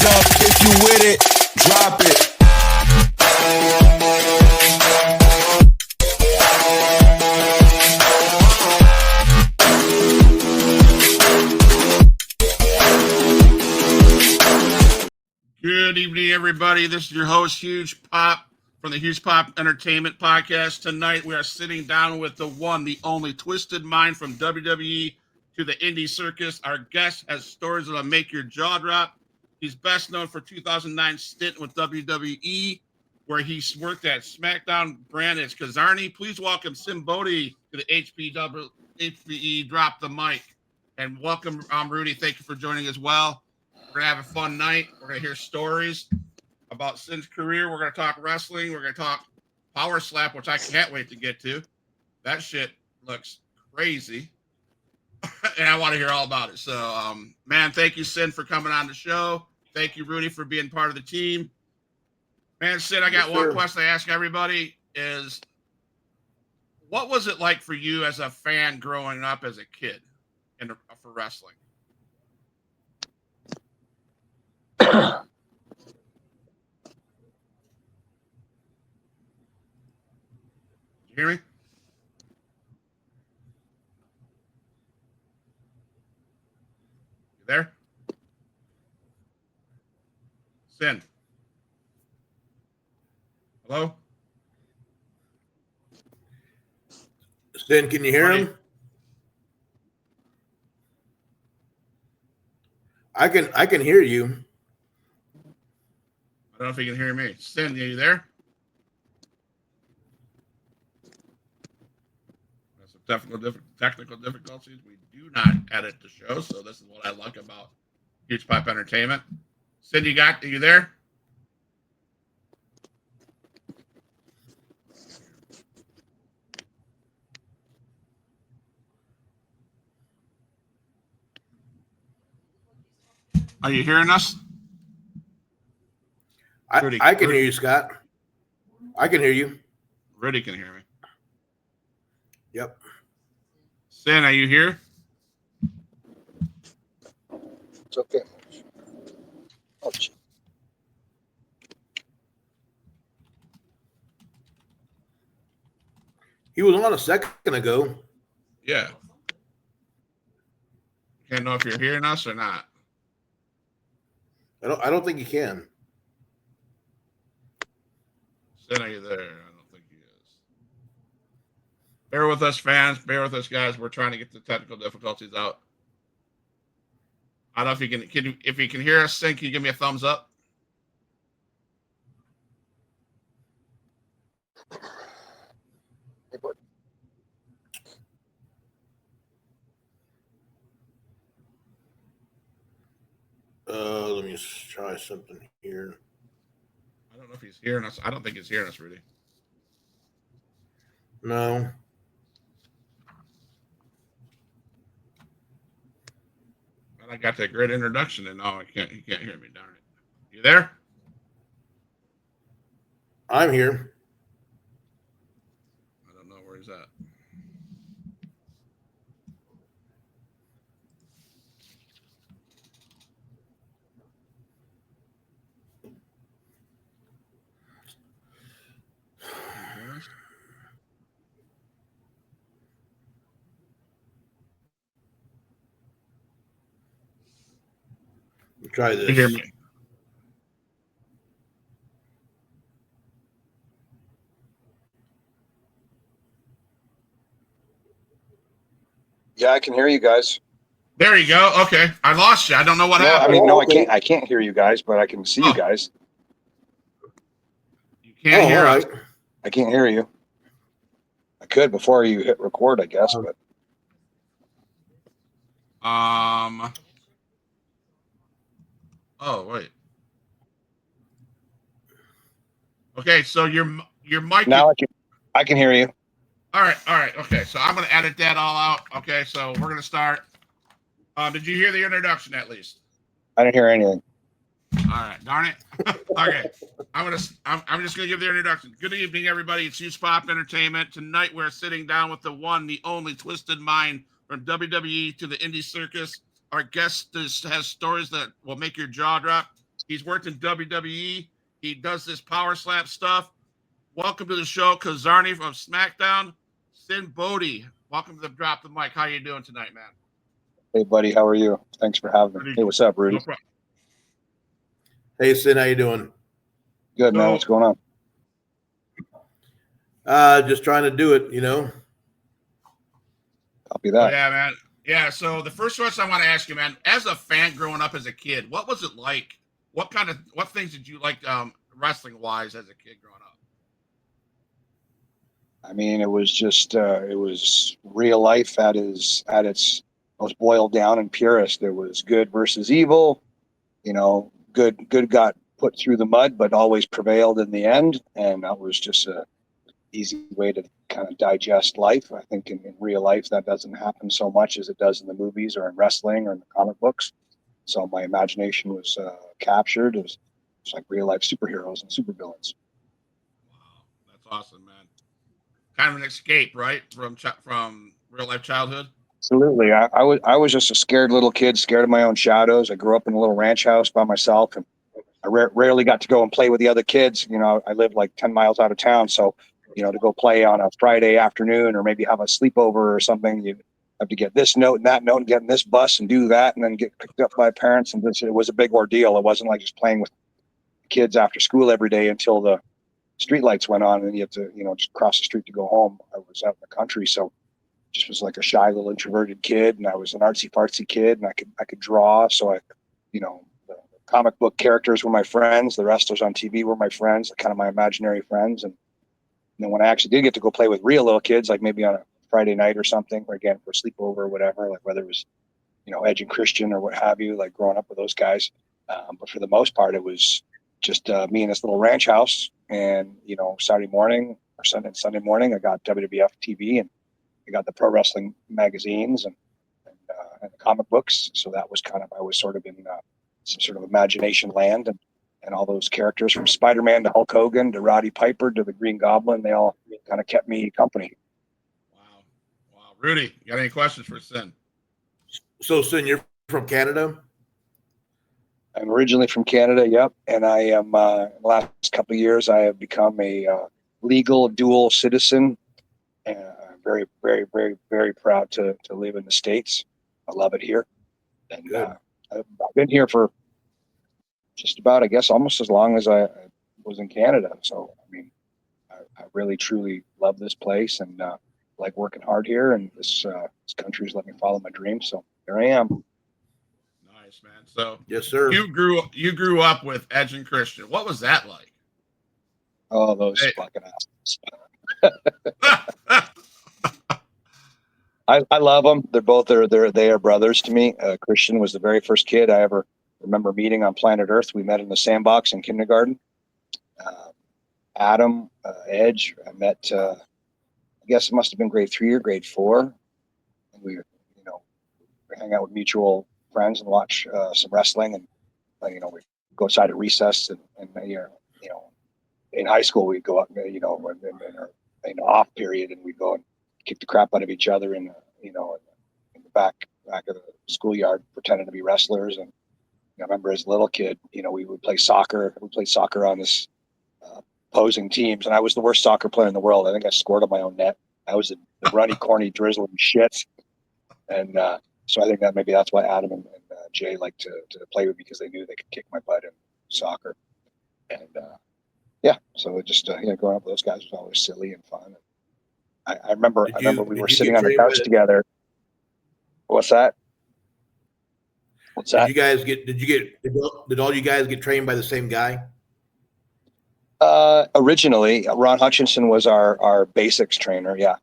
hands up if you with it. Drop it. Good evening, everybody. This is your host, Huge Pop, from the Huge Pop Entertainment Podcast. Tonight, we are sitting down with the one, the only Twisted Mind from WWE to the indie circus. Our guest has stories that'll make your jaw drop. He's best known for 2009 stint with WWE, where he's worked at SmackDown brand as Kizarny. Please welcome Sinn Bodhi to the HPE Drop the Mic. And welcome, Rudy. Thank you for joining as well. We're going to have a fun night. We're going to hear stories about Sinn's career. We're going to talk wrestling. We're going to talk Power Slap, which I can't wait to get to. That shit looks crazy. And I want to hear all about it. So, man, thank you, Sinn, for coming on the show. Thank you, Rudy, for being part of the team. Man, Sinn, I got one question I ask everybody is, what was it like for you as a fan growing up as a kid for wrestling? You hear me? You there? Sinn. Hello? Sinn, can you hear him? I can hear you. I don't know if you can hear me. Sinn, are you there? Some technical difficulties. We do not edit the show, so this is what I like about Huge Pop Entertainment. Sinn, are you there? Are you hearing us? I can hear you, Scott. I can hear you. Rudy can hear me. Yep. Sinn, are you here? It's okay. Oh, He was on a second ago. Yeah. Can't know if you're hearing us or not. I don't think he can. Sinn, are you there? I don't think he is. Bear with us, fans. Bear with us, guys. We're trying to get the technical difficulties out. I don't know if you can if you can hear us, Sinn, can you give me a thumbs up? Let me try something here. I don't know if he's hearing us. I don't think he's hearing us, Rudy. No. And I got that great introduction, and now he can't hear me. Darn it! You there? I'm here. I don't know where he's at. Try this. You hear me? yeah, I can hear you guys. There you go. Okay, I lost you. I don't know what No, happened. I can't hear you guys, but I can see you guys. You can't hear us. Right. I can't hear you. I could before you hit record, I guess, but Oh, wait. Okay, so your mic. now I can hear you. All right. Okay, so I'm going to edit that all out. Okay, so we're going to start. Did you hear the introduction at least? I didn't hear anything. All right, darn it. Okay, I'm just gonna give the introduction. Good evening, everybody. It's Huge Pop Entertainment. Tonight we're sitting down with the one, the only Twisted Mind from WWE to the indie circus. Our guest has stories that will make your jaw drop. He's worked in WWE. He does this power slap stuff. Welcome to the show, Kizarny from SmackDown. Sinn Bodhi, welcome to the Drop the Mic. How you doing tonight, man? Hey, buddy, how are you? Thanks for having me. Pretty Hey, what's up, Rudy? No problem. Hey, Sin, how you doing? Good, man. So- What's going on? Just trying to do it, you know. Copy that. Yeah, man. Yeah, so the first question I want to ask you, man, as a fan growing up as a kid, what was it like? What things did you like wrestling wise as a kid growing up? I mean, it was just it was real life at its most boiled down and purest. It was good versus evil. You know, good got put through the mud, but always prevailed in the end. And that was just a easy way to kind of digest life. I think in real life that doesn't happen so much as it does in the movies or in wrestling or in the comic books. So my imagination was captured. It's like real life superheroes and supervillains. Wow, that's awesome, man. Kind of an escape, right, from real life childhood. Absolutely. I was just a scared little kid, scared of my own shadows. I grew up in a little ranch house by myself, and I rarely got to go and play with the other kids. You know, I lived like 10 miles out of town. So, you know, to go play on a Friday afternoon or maybe have a sleepover or something, you have to get this note and get in this bus and do that and then get picked up by parents. And it was a big ordeal. It wasn't like just playing with kids after school every day until the street lights went on and you had to, you know, just cross the street to go home. I was out in the country. So just was like a shy little introverted kid, and I was an artsy fartsy kid, and I could draw. So you know, the comic book characters were my friends. The wrestlers on TV were my friends, kind of my imaginary friends. And then when I actually did get to go play with real little kids, like maybe on a Friday night or something, or again for a sleepover or whatever, like whether it was, you know, Edge and Christian or what have you, like growing up with those guys. But for the most part, it was just me in this little ranch house. And you know, Saturday morning or Sunday morning, I got WWF TV and I got the pro wrestling magazines and the comic books. So that was kind of, I was sort of in some sort of imagination land, and all those characters from Spider-Man to Hulk Hogan to Roddy Piper to the Green Goblin, they all kind of kept me company. Wow. Rudy, you got any questions for Sin? So, Sin, you're from Canada? I'm originally from Canada, yep. And I am, in the last couple of years, I have become a legal dual citizen. And I'm very, very, very, very proud to live in the States. I love it here. And I've been here for just about, I guess, almost as long as I was in Canada. So, I mean, I really, truly love this place and like working hard here. And this country's let me follow my dreams. So here I am. Nice, man. So Yes, sir. you grew up with Edge and Christian. What was that like? Oh, those fucking assholes. I love them. They are brothers to me. Christian was the very first kid I ever remember meeting on planet Earth. We met in the sandbox in kindergarten. Adam, Edge, I met. I guess it must have been grade 3 or grade 4. And we hang out with mutual friends and watch some wrestling, and we go outside at recess, and in high school we'd go up, in our off period, and we'd go and kick the crap out of each other in the back of the schoolyard, pretending to be wrestlers. And I remember as a little kid, we would play soccer. We played soccer on this opposing teams, and I was the worst soccer player in the world. I think I scored on my own net. I was the runny, corny, drizzling shit. And so I think that's why Adam and Jay liked to play with me, because they knew they could kick my butt in soccer. And so it just growing up with those guys was always silly and fun. I remember we were sitting on the couch together. What's that? Did all you guys get trained by the same guy? Originally, Ron Hutchinson was our basics trainer. Yeah.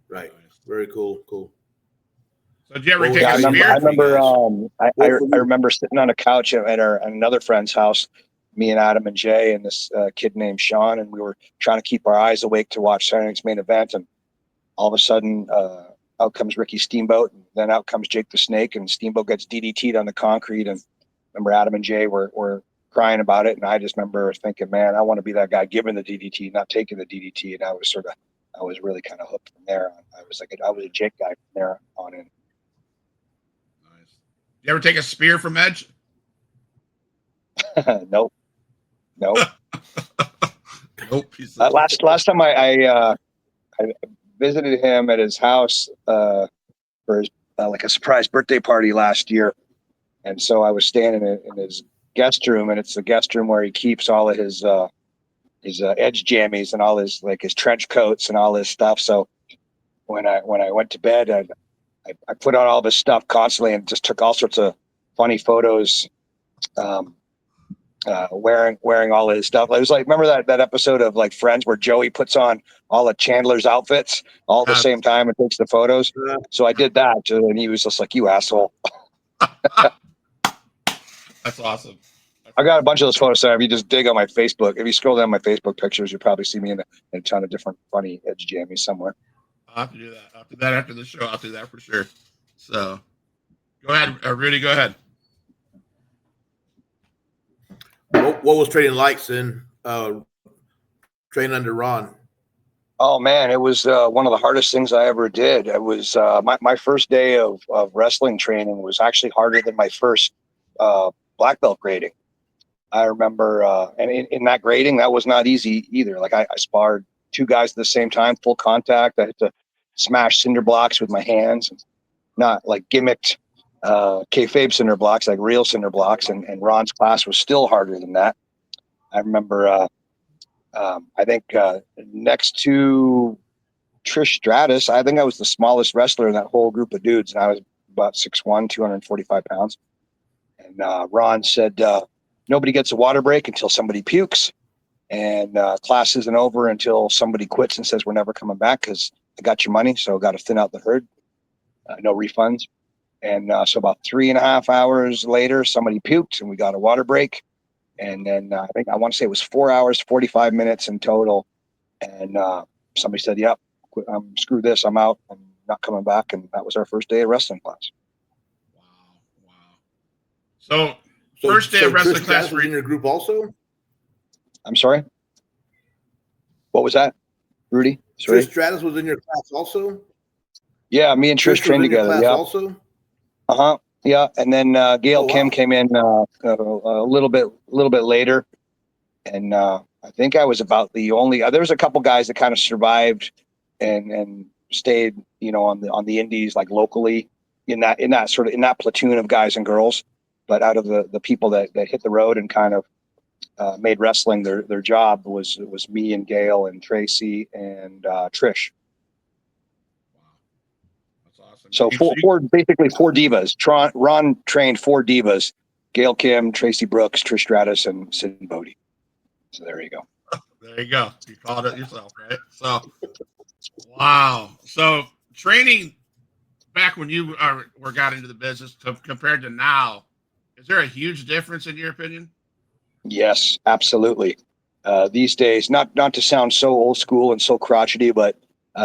Right. Very cool. So did you ever take I a spear? I remember sitting on a couch at another friend's house, me and Adam and Jay and this kid named Sean, and we were trying to keep our eyes awake to watch Saturday night's main event, and all of a sudden out comes Ricky Steamboat, and then out comes Jake the Snake, and Steamboat gets DDT'd on the concrete. And remember Adam and Jay were crying about it, and I just remember thinking, man, I want to be that guy giving the DDT, not taking the DDT. And I was really kind of hooked from there on. I was a Jake guy from there on in. Nice. You ever take a spear from Edge? Nope. Nope. Nope. Last time I visited him at his house for his, like a surprise birthday party last year, and so I was staying in his guest room, and it's the guest room where he keeps all of his edge jammies and all his like his trench coats and all his stuff. So when I went to bed, I put on all this stuff constantly and just took all sorts of funny photos. Wearing all his stuff. It was like, remember that episode of like Friends where Joey puts on all of Chandler's outfits all at the same time and takes the photos. So I did that, and he was just like, "You asshole." That's awesome. I got a bunch of those photos. So if you just dig on my Facebook, if you scroll down my Facebook pictures, you'll probably see me in a ton of different funny edge jammies somewhere. I'll have to do that. I'll do that after the show. I'll do that for sure. So go ahead, Rudy. Go ahead. What was training like, Sinn? Training under Ron? Oh man, it was one of the hardest things I ever did. It was my first day of wrestling training was actually harder than my first black belt grading. I remember, and in that grading, that was not easy either. Like I sparred two guys at the same time, full contact. I had to smash cinder blocks with my hands, not like gimmicked kayfabe cinder blocks, like real cinder blocks. And Ron's class was still harder than that. I remember, I think next to Trish Stratus, I think I was the smallest wrestler in that whole group of dudes. And I was about 6'1", 245 pounds. And Ron said, nobody gets a water break until somebody pukes. And class isn't over until somebody quits and says, we're never coming back because I got your money. So got to thin out the herd. No refunds. And so about 3.5 hours later, somebody puked and we got a water break. And then I want to say it was 4 hours, 45 minutes in total. And somebody said, yep, screw this. I'm out. I'm not coming back. And that was our first day of wrestling class. Wow. So first day of wrestling class was in your group also? I'm sorry? What was that, Rudy? Sorry? Trish Stratus was in your class also? Yeah, me and Trish trained together. Yeah. Also? Uh-huh. Yeah. And then Gail Kim came in a little bit later. And I think I was about the only there was a couple guys that kind of survived and stayed, on the indies, like locally in that platoon of guys and girls. But out of the people that hit the road and kind of made wrestling their job was me and Gail and Tracy and Trish. So basically four divas. Ron trained 4 divas: Gail Kim, Tracy Brooks, Trish Stratus, and Sinn Bodhi. So there you go. There you go. You called it yourself, right? So, wow. So training back when you got into the business compared to now, is there a huge difference in your opinion? Yes, absolutely. These days, not to sound so old school and so crotchety, but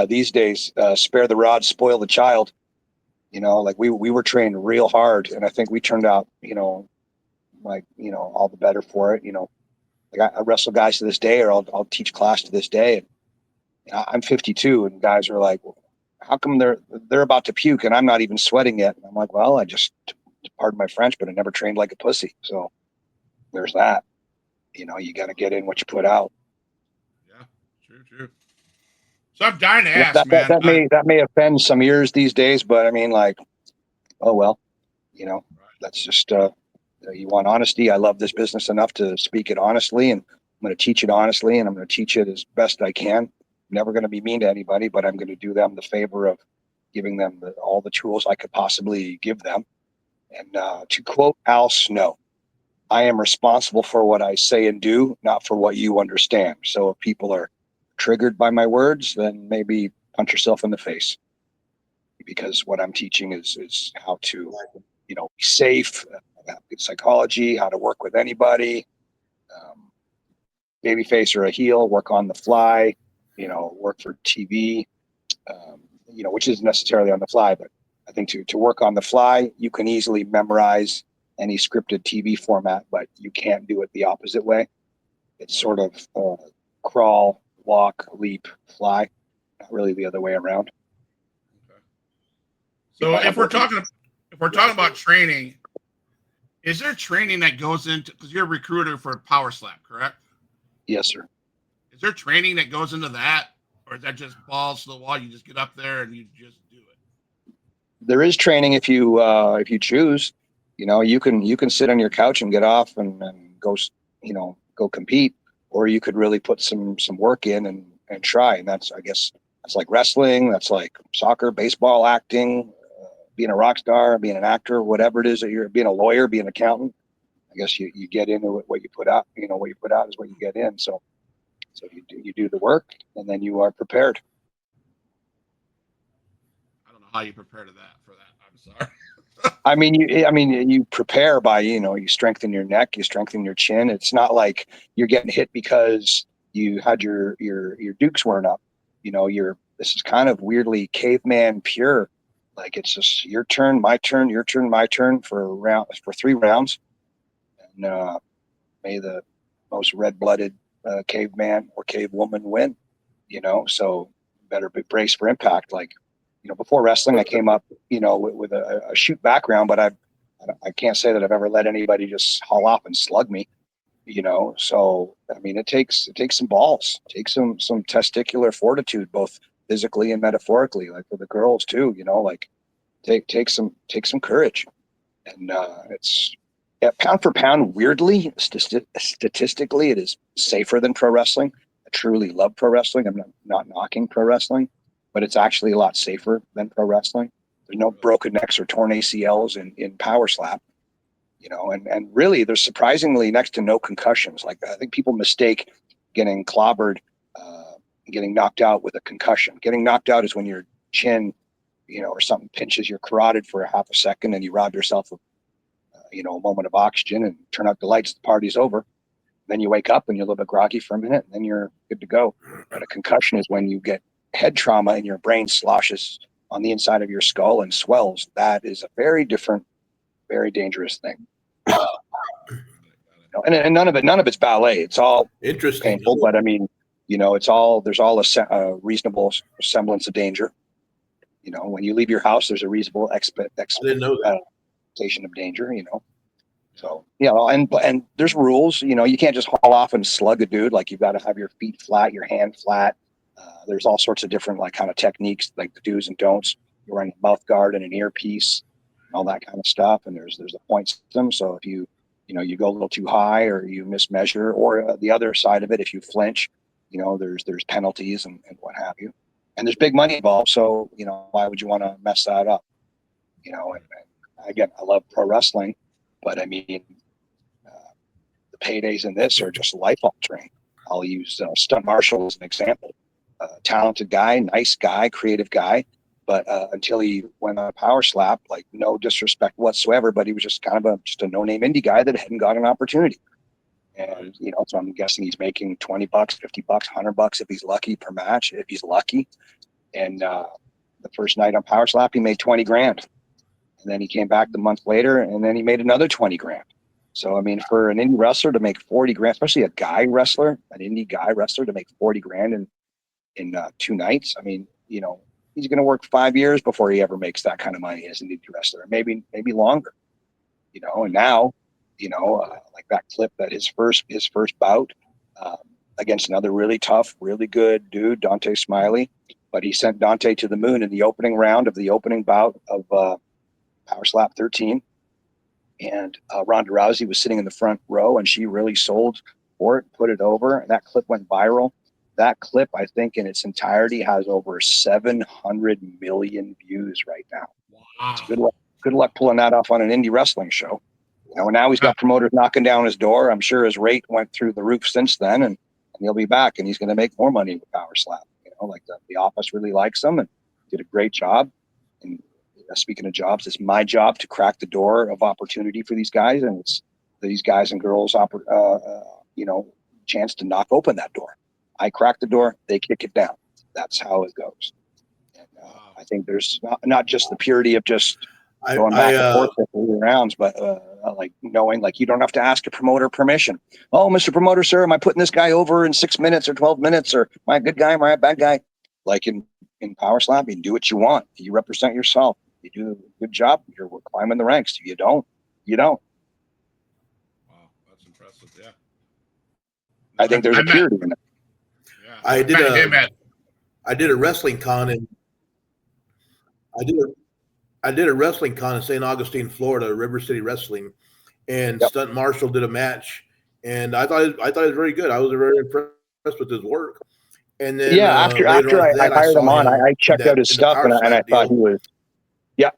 these days, spare the rod, spoil the child. Like we were trained real hard, and I think we turned out, all the better for it. Like I wrestle guys to this day, or I'll teach class to this day. And I'm 52, and guys are like, well, how come they're about to puke and I'm not even sweating yet? And I'm like, well, I just, pardon my French, but I never trained like a pussy. So there's that. You got to get in what you put out. Yeah, true. So I'm dying to ask, man. That may offend some ears these days, but I mean, like, oh well, that's just you want honesty. I love this business enough to speak it honestly, and I'm going to teach it honestly, and I'm going to teach it as best I can. I'm never going to be mean to anybody, but I'm going to do them the favor of giving them all the tools I could possibly give them. And to quote Al Snow, I am responsible for what I say and do, not for what you understand. So if people are triggered by my words, then maybe punch yourself in the face, because what I'm teaching is how to, be safe, good psychology, how to work with anybody, babyface or a heel, work on the fly, work for TV, which isn't necessarily on the fly, but I think to work on the fly, you can easily memorize any scripted TV format, but you can't do it the opposite way. It's sort of crawl, walk, leap, fly, not really the other way around. Okay. So if we're talking about training, Is there training that goes into, because you're a recruiter for Power Slap, correct? Yes, sir. Is there training that goes into that, or is that just balls to the wall? You just get up there and you just do it. There is training if you choose. You can sit on your couch and get off and go, go compete, or you could really put some work in and try. And that's, I guess, that's like wrestling, that's like soccer, baseball, acting, being a rock star, being an actor, whatever it is that you're, being a lawyer, being an accountant. I guess you get into it, what you put out. What you put out is what you get in. So you do the work, and then you are prepared. I don't know how you prepare for that. I'm sorry. You prepare by, you strengthen your neck, you strengthen your chin. It's not like you're getting hit because you had your dukes weren't up. This is kind of weirdly caveman pure. Like, it's just your turn, my turn, your turn, my turn for 3 rounds. And may the most red-blooded caveman or cave woman win. So better be braced for impact. Like, before wrestling, I came up, with a shoot background, but I can't say that I've ever let anybody just haul off and slug me. So it takes some balls, it takes some testicular fortitude, both physically and metaphorically, like for the girls too. Like, take some courage. And it's, yeah, pound for pound, weirdly, statistically, it is safer than pro wrestling. I truly love pro wrestling. I'm not knocking pro wrestling, but it's actually a lot safer than pro wrestling. There's no broken necks or torn ACLs in Power Slap. And really, there's surprisingly next to no concussions. Like, I think people mistake getting clobbered, getting knocked out with a concussion. Getting knocked out is when your chin, or something pinches your carotid for a half a second and you rob yourself of, a moment of oxygen and turn out the lights, the party's over. Then you wake up and you're a little bit groggy for a minute and then you're good to go. But a concussion is when you get head trauma and your brain sloshes on the inside of your skull and swells. That is a very different, very dangerous thing. And none of it's ballet. It's all Interesting. painful, but there's all a reasonable semblance of danger. When you leave your house, there's a reasonable Didn't know that. expectation of danger. So and there's rules. You can't just haul off and slug a dude. Like, you've got to have your feet flat, your hand flat. There's all sorts of different kind of techniques, like the do's and don'ts. You're wearing a mouth guard and an earpiece, and all that kind of stuff. And there's a point system. So if you go a little too high or you mismeasure, or the other side of it, if you flinch, there's penalties and what have you. And there's big money involved. So, why would you want to mess that up? And again, I love pro wrestling, but the paydays in this are just life altering. I'll use Stunt Marshall as an example. Talented guy, nice guy, creative guy. But until he went on a Power Slap, like, no disrespect whatsoever, but he was just kind of just a no-name indie guy that hadn't got an opportunity. And, so I'm guessing he's making $20, $50, $100 if he's lucky per match, if he's lucky. And the first night on Power Slap, he made 20 grand. And then he came back the month later and then he made another 20 grand. So, for an indie wrestler to make 40 grand, especially an indie guy wrestler to make 40 grand in 2 nights, he's going to work 5 years before he ever makes that kind of money as an indie wrestler, maybe longer, and now, like that clip, that his first bout against another really tough, really good dude, Dante Smiley, but he sent Dante to the moon in the opening round of the opening bout of Power Slap 13. And Ronda Rousey was sitting in the front row and she really sold for it, put it over, and that clip went viral. That clip, I think, in its entirety has over 700 million views right now. Wow. So good luck pulling that off on an indie wrestling show. Now he's got promoters knocking down his door. I'm sure his rate went through the roof since then, and he'll be back, and he's going to make more money with Power Slap. Like the office really likes him and did a great job. And speaking of jobs, it's my job to crack the door of opportunity for these guys, and it's these guys and girls, chance to knock open that door. I crack the door, they kick it down. That's how it goes. And I think there's not just the purity of just going back and forth for 3 rounds, but like knowing, like, you don't have to ask a promoter permission. Oh, Mr. Promoter, sir, am I putting this guy over in 6 minutes or 12 minutes, or am I a good guy, am I a bad guy? Like in Power Slap, you do what you want. You represent yourself. You do a good job, you're climbing the ranks. If you don't, you don't. I think there's a purity in it. Yeah, I did a wrestling con and I did a wrestling con in St. Augustine, Florida, River City Wrestling, and Yep. Stunt Marshall did a match, and I thought it was very good. I was very impressed with his work. And then after later on I hired him on, I checked out his stuff and I thought he was. Yeah.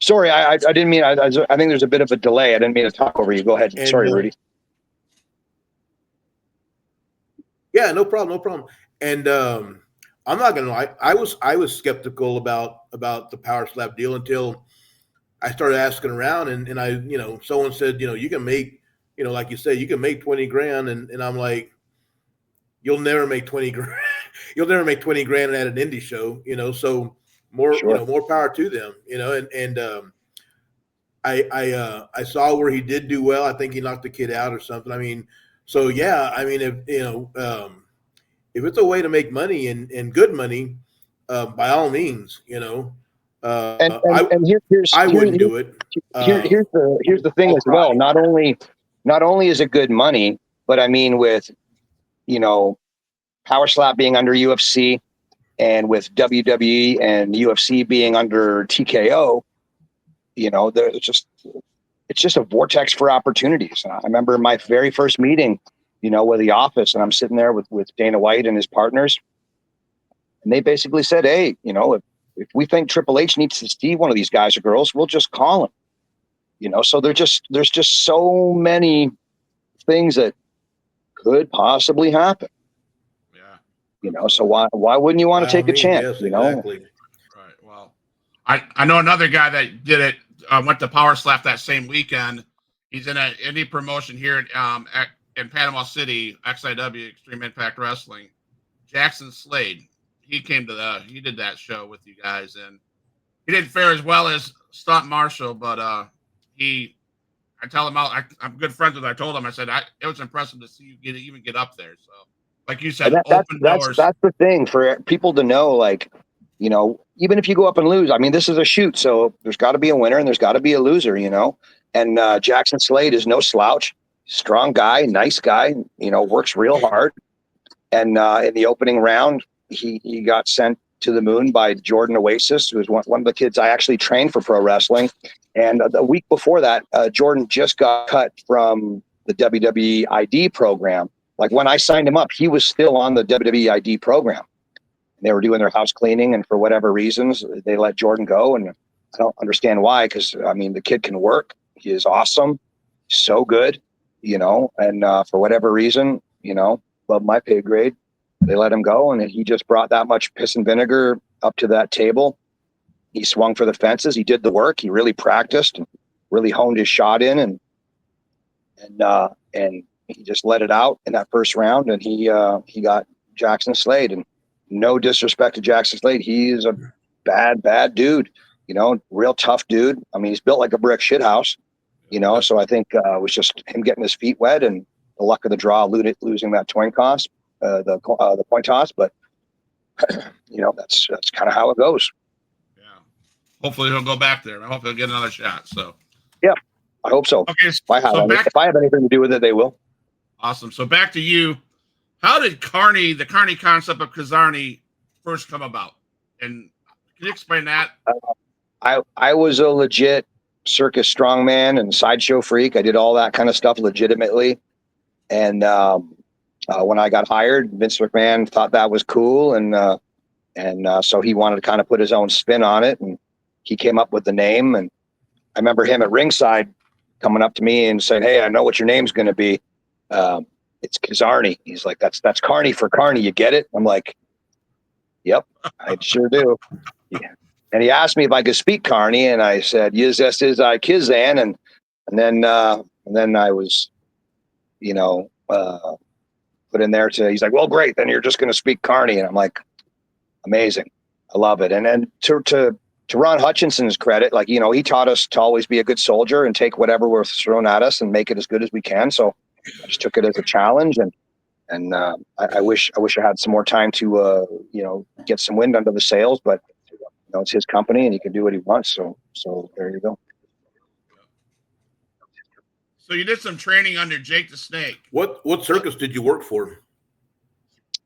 Sorry, I didn't mean. I think there's a bit of a delay. I didn't mean to talk over you. Go ahead. And, Sorry, Rudy. Yeah, no problem. And I'm not gonna lie, I was skeptical about the power slap deal until I started asking around, and I, someone said, you can make, like you said, you can make 20 grand, and I'm like, you'll never make 20 grand. You'll never make 20 grand at an indie show, so more, Sure. more power to them, and I saw where he did do well. I think he knocked the kid out or something. I mean, so yeah, I mean, if it's a way to make money and good money, by all means, And I wouldn't do it. Here's the thing as well. Not only is it good money, but I mean with, Power Slap being under UFC and with WWE and UFC being under TKO, it's just a vortex for opportunities. I remember my very first meeting, with the office, and I'm sitting there with Dana White and his partners, and they basically said, hey, if we think Triple H needs to see one of these guys or girls, we'll just call him. So there's just so many things that could possibly happen. Yeah. So why wouldn't you want to take a chance? Yes, exactly. Right. Well, I know another guy that did it. Went to Power Slap that same weekend. He's in an indie promotion here in Panama City, XIW, Extreme Impact Wrestling. Jackson Slade. He did that show with you guys, and he didn't fare as well as Stunt Marshall, but I tell him I'm good friends with him. I told him, I said, it was impressive to see you even get up there. So, like you said, open doors. That's the thing for people to know, like, even if you go up and lose, I mean, this is a shoot, so there's got to be a winner and there's got to be a loser, and Jackson Slade is no slouch, strong guy, nice guy, works real hard. And in the opening round, he got sent to the moon by Jordan Oasis, who was one of the kids I actually trained for pro wrestling. And a week before that, Jordan just got cut from the WWE ID program. Like when I signed him up, he was still on the WWE ID program. And they were doing their house cleaning, and for whatever reasons, they let Jordan go. And I don't understand why, because I mean, the kid can work. He is awesome, so good, and for whatever reason, above my pay grade, they let him go, and he just brought that much piss and vinegar up to that table. He swung for the fences. He did the work. He really practiced and really honed his shot in, and he just let it out in that first round, and he got Jackson Slade. And no disrespect to Jackson Slade, he's a bad dude, real tough dude. I mean, he's built like a brick shithouse, So I think it was just him getting his feet wet and the luck of the draw, losing that coin toss, the point toss. But that's kind of how it goes. Yeah. Hopefully he'll go back there. I hope he'll get another shot. So. Yeah, I hope so. Okay. If I have anything to do with it, they will. Awesome. So back to you. How did the Carney concept of Kizarny first come about? And can you explain that? I was a legit circus strongman and sideshow freak. I did all that kind of stuff legitimately. And when I got hired, Vince McMahon thought that was cool. And so he wanted to kind of put his own spin on it. And he came up with the name. And I remember him at ringside coming up to me and saying, hey, I know what your name's going to be. It's Kizarny. He's like, that's Carney for Carney. You get it? I'm like, yep, I sure do. Yeah. And he asked me if I could speak Carney, and I said, yes, is I Kizan. And then I was, put in there he's like, well, great. Then you're just going to speak Carney. And I'm like, amazing. I love it. And then to Ron Hutchinson's credit, like, he taught us to always be a good soldier and take whatever was thrown at us and make it as good as we can. So I just took it as a challenge, and I wish I had some more time to get some wind under the sails, but it's his company and he can do what he wants. So there you go. So you did some training under Jake the Snake. What circus did you work for?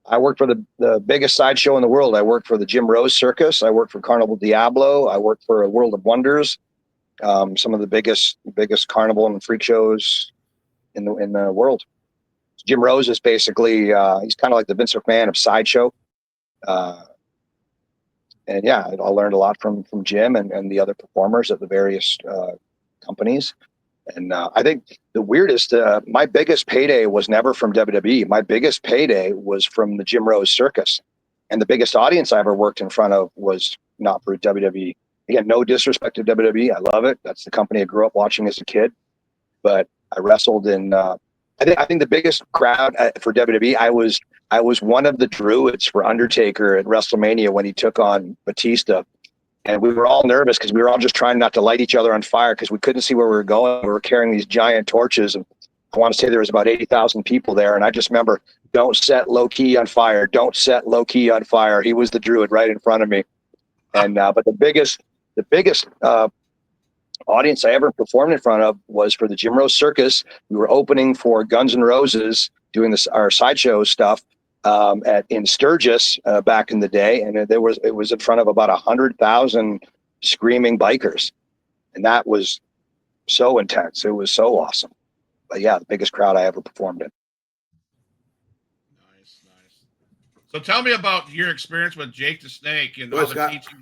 I worked for the biggest sideshow in the world. I worked for the Jim Rose Circus. I worked for Carnival Diablo. I worked for World of Wonders. Some of the biggest carnival and freak shows in the world. Jim Rose is basically he's kind of like the Vince McMahon of sideshow. And yeah, I learned a lot from Jim and the other performers at the various companies. And I think the weirdest, my biggest payday was never from WWE. My biggest payday was from the Jim Rose Circus. And the biggest audience I ever worked in front of was not for WWE. Again, no disrespect to WWE. I love it. That's the company I grew up watching as a kid. But I wrestled in, I think the biggest crowd for WWE, I was one of the druids for Undertaker at WrestleMania when he took on Batista. And we were all nervous because we were all just trying not to light each other on fire because we couldn't see where we were going. We were carrying these giant torches. And I want to say there was about 80,000 people there. And I just remember, don't set low key on fire. Don't set low key on fire. He was the druid right in front of me. And, but the biggest audience I ever performed in front of was for the Jim Rose Circus. We were opening for Guns N' Roses, doing our sideshow stuff in Sturgis back in the day, and it was in front of about 100,000 screaming bikers, and that was so intense. It was so awesome. But yeah, the biggest crowd I ever performed in. Nice. So tell me about your experience with Jake the Snake and all the teaching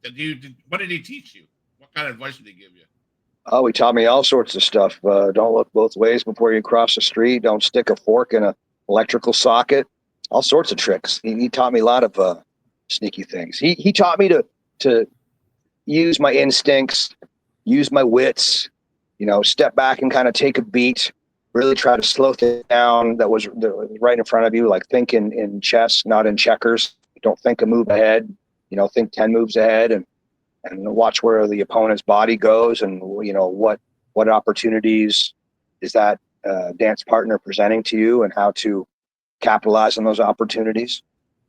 that you did. What did he teach you? What kind of advice did he give you? Oh, he taught me all sorts of stuff. Don't look both ways before you cross the street. Don't stick a fork in an electrical socket. All sorts of tricks. He taught me a lot of sneaky things. He taught me to use my instincts, use my wits, step back and kind of take a beat, really try to slow things down that was right in front of you, like think in chess, not in checkers. Don't think a move ahead, think 10 moves ahead and watch where the opponent's body goes and, what opportunities is that dance partner presenting to you and how to capitalize on those opportunities,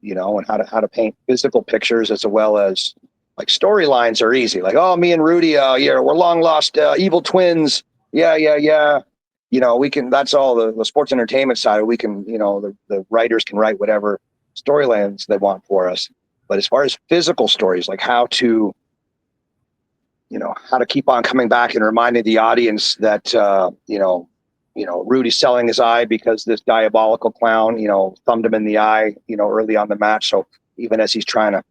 and how to paint physical pictures as well as like storylines are easy. Like, oh, me and Rudy, we're long lost evil twins. Yeah. We can, that's all the sports entertainment side. We can, the writers can write whatever storylines they want for us. But as far as physical stories, like how to keep on coming back and reminding the audience that, Rudy's selling his eye because this diabolical clown, thumbed him in the eye, early on the match. So even as he's trying to,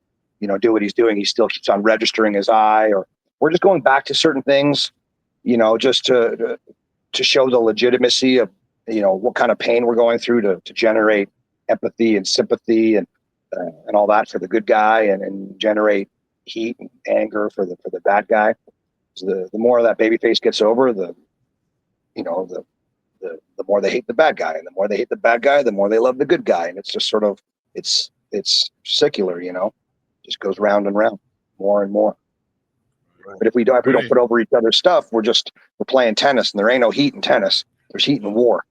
do what he's doing, he still keeps on registering his eye. Or we're just going back to certain things, just to show the legitimacy of, what kind of pain we're going through to generate empathy and sympathy and all that for the good guy and generate heat and anger for the bad guy. So the more that babyface gets over, the more they hate the bad guy, and the more they hate the bad guy, the more they love the good guy. And it's just sort of, it's circular, just goes round and round more and more. Right. But if we don't put over each other's stuff, we're playing tennis, and there ain't no heat in tennis. There's heat in war.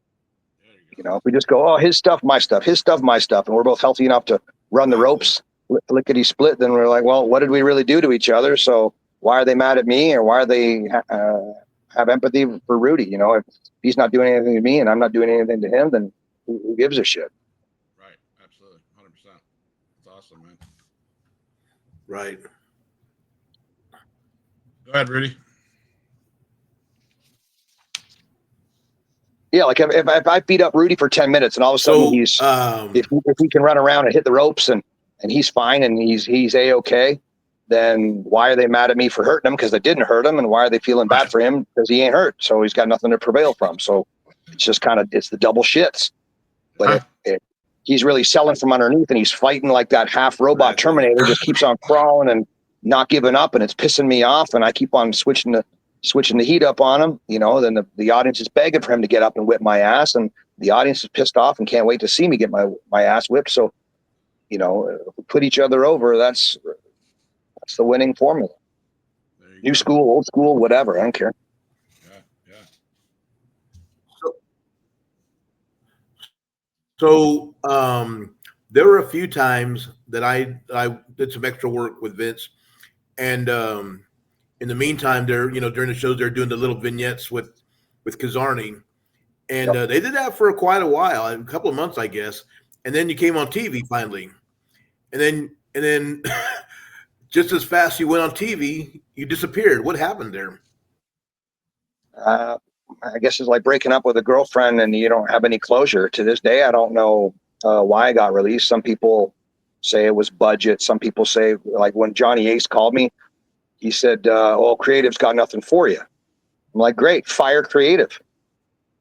If we just go, oh, his stuff, my stuff, his stuff, my stuff, and we're both healthy enough to run the ropes, lickety split, then we're like, well, what did we really do to each other? So why are they mad at me, or why are they have empathy for Rudy? If he's not doing anything to me and I'm not doing anything to him, then who gives a shit? Right. Absolutely. 100%. That's awesome, man. Right. Go ahead, Rudy. Yeah, like if I beat up Rudy for 10 minutes and all of a sudden if he can run around and hit the ropes and he's fine and he's A-okay, then why are they mad at me for hurting him? Because I didn't hurt him. And why are they feeling bad for him? Because he ain't hurt. So he's got nothing to prevail from. So it's just it's the double shits. But if he's really selling from underneath and he's fighting like that half robot Terminator, just keeps on crawling and not giving up, and it's pissing me off, and I keep on switching the heat up on him, then the audience is begging for him to get up and whip my ass, and the audience is pissed off and can't wait to see me get my ass whipped. So, if we put each other over, that's the winning formula. New school, old school, whatever. I don't care. Yeah. So there were a few times that I did some extra work with Vince, and in the meantime, they're during the shows they're doing the little vignettes with with Kizarny, and they did that for quite a while, a couple of months, I guess. And then you came on TV finally, and then just as fast you went on TV, you disappeared. What happened there? I guess it's like breaking up with a girlfriend and you don't have any closure. To this day, I don't know why I got released. Some people say it was budget. Some people say, like when Johnny Ace called me, he said, "Oh, creative's got nothing for you." I'm like, "Great, fire creative."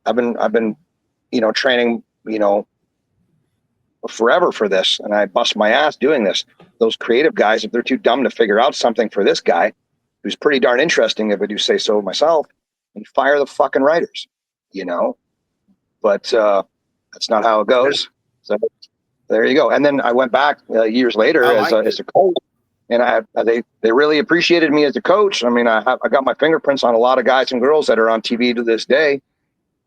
I've been, training, forever for this, and I bust my ass doing this. Those creative guys, if they're too dumb to figure out something for this guy, who's pretty darn interesting, if I do say so myself, and fire the fucking writers, But that's not how it goes. So there you go. And then I went back years later as a coach, and they really appreciated me as a coach. I mean, I got my fingerprints on a lot of guys and girls that are on TV to this day.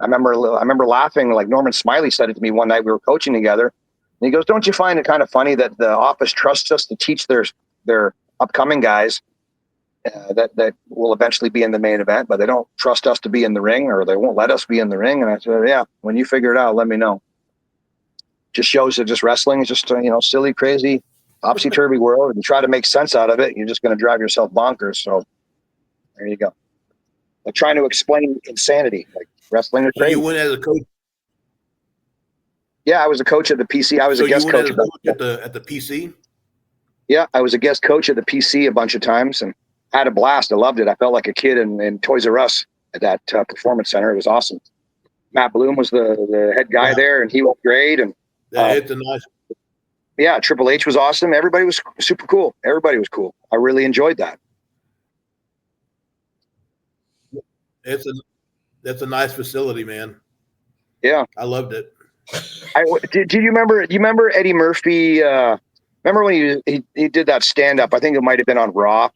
I remember laughing, like Norman Smiley said it to me one night. We were coaching together, and he goes, "Don't you find it kind of funny that the office trusts us to teach their upcoming guys that will eventually be in the main event, but they don't trust us to be in the ring, or they won't let us be in the ring?" And I said, "Yeah, when you figure it out, let me know." Just shows that just wrestling is just silly, crazy, topsy-turvy world. If you try to make sense out of it, you're just going to drive yourself bonkers. So there you go. Like trying to explain insanity, like wrestling is So crazy. you went as a coach. Yeah, I was a coach at the PC. I was a guest coach at the PC. Yeah, I was a guest coach at the PC a bunch of times and had a blast. I loved it. I felt like a kid in Toys R Us at that performance center. It was awesome. Matt Bloom was the head guy there, and he was great. And it's a nice. Yeah, Triple H was awesome. Everybody was super cool. Everybody was cool. I really enjoyed that. That's a nice facility, man. Yeah, I loved it. Do you remember? You remember Eddie Murphy? Remember when he did that stand up? I think it might have been on Raw.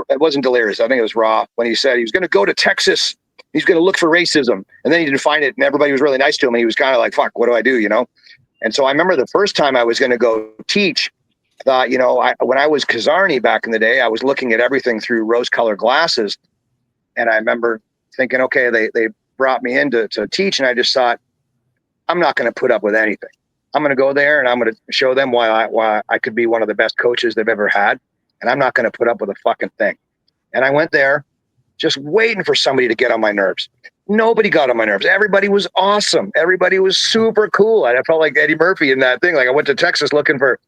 It wasn't Delirious. I think it was Raw, when he said he was going to go to Texas. He's going to look for racism, and then he didn't find it, and everybody was really nice to him. And he was kind of like, "Fuck, what do I do?" And so I remember the first time I was going to go teach. I thought, when I was Kizarny back in the day, I was looking at everything through rose-colored glasses, and I remember thinking, okay, they brought me in to teach, and I just thought, I'm not going to put up with anything. I'm going to go there and I'm going to show them why I could be one of the best coaches they've ever had. And I'm not going to put up with a fucking thing. And I went there just waiting for somebody to get on my nerves. Nobody got on my nerves. Everybody was awesome. Everybody was super cool. I felt like Eddie Murphy in that thing. Like I went to Texas looking for,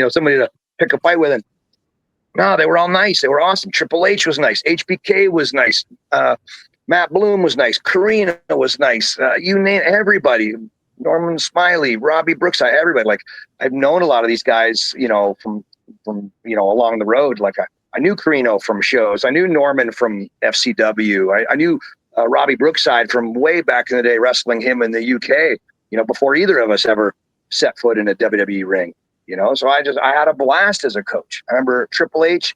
somebody to pick a fight with. And no, they were all nice. They were awesome. Triple H was nice. HBK was nice. Matt Bloom was nice. Karina was nice. You name everybody. Norman Smiley, Robbie Brookside, everybody. Like I've known a lot of these guys, from along the road. Like I knew Carino from shows. I knew Norman from FCW. I knew Robbie Brookside from way back in the day, wrestling him in the UK. Before either of us ever set foot in a WWE ring. So I had a blast as a coach. I remember Triple H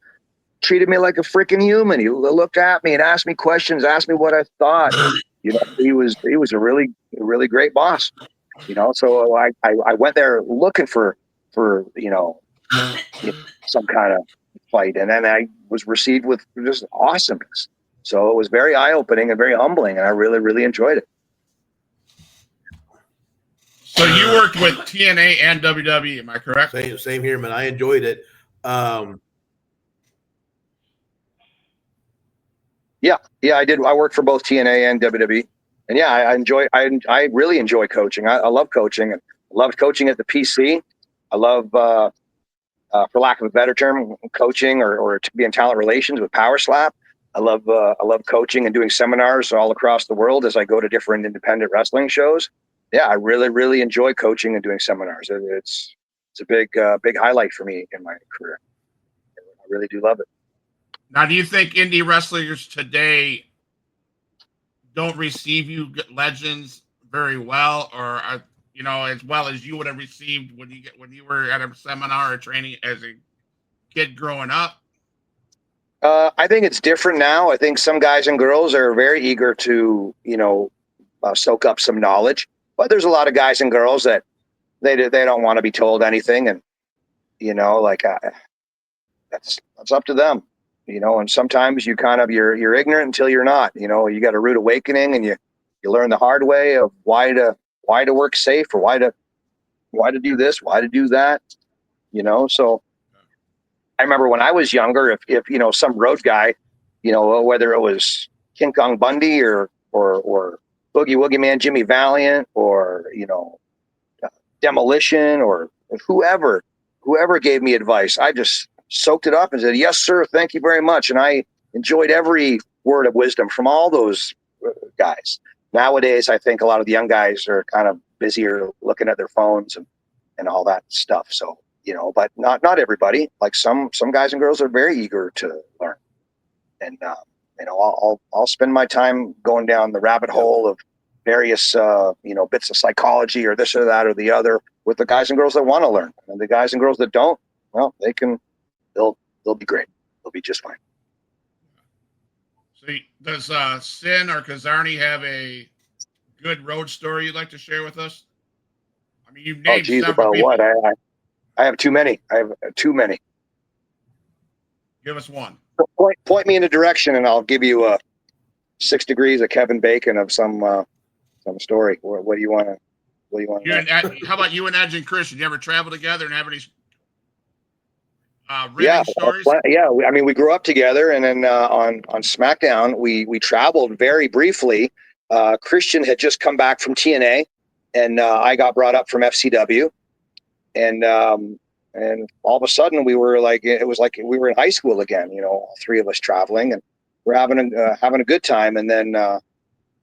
treated me like a freaking human. He looked at me and asked me questions, asked me what I thought. He was a really, really great boss. So I went there looking for some kind of fight, and then I was received with just awesomeness. So it was very eye-opening and very humbling, and I really, really enjoyed it. So you worked with TNA and WWE, am I correct? Same here, man. I enjoyed it. Yeah, I did. I worked for both TNA and WWE, and yeah, I really enjoy coaching. I love coaching, and loved coaching at the PC. I love, for lack of a better term, coaching or to be in talent relations with Power Slap. I love coaching and doing seminars all across the world as I go to different independent wrestling shows. Yeah, I really, really enjoy coaching and doing seminars. It's a big highlight for me in my career. I really do love it. Now, do you think indie wrestlers today don't receive you legends very well, or as well as you would have received when you were at a seminar or training as a kid growing up? I think it's different now. I think some guys and girls are very eager to soak up some knowledge, but there's a lot of guys and girls that they don't want to be told anything, and that's up to them. And sometimes you're ignorant until you're not. You got a rude awakening, and You learn the hard way of why to work safe, or why to do this, why to do that. So I remember when I was younger, if some road guy, whether it was King Kong Bundy or Boogie Woogie Man Jimmy Valiant, or Demolition, or whoever gave me advice, I just soaked it up and said, yes, sir, thank you very much. And I enjoyed every word of wisdom from all those guys. Nowadays, I think a lot of the young guys are kind of busier looking at their phones and all that stuff. So, but not everybody. Like some guys and girls are very eager to learn. And, I'll spend my time going down the rabbit hole of various, bits of psychology or this or that or the other with the guys and girls that want to learn. And the guys and girls that don't, well, they'll be great. They'll be just fine. So does Sinn or Kizarny have a good road story you'd like to share with us? I mean, you've named several about people. What? I have too many. I have too many. Give us one. Point me in a direction, and I'll give you 6 degrees of Kevin Bacon of some story. What do you want to? How about you and Edge and Chris? Did you ever travel together and have any Yeah, stories? We grew up together, and then on SmackDown, we traveled very briefly. Christian had just come back from TNA, and I got brought up from FCW, and all of a sudden it was like we were in high school again. All three of us traveling, and we're having a good time. And then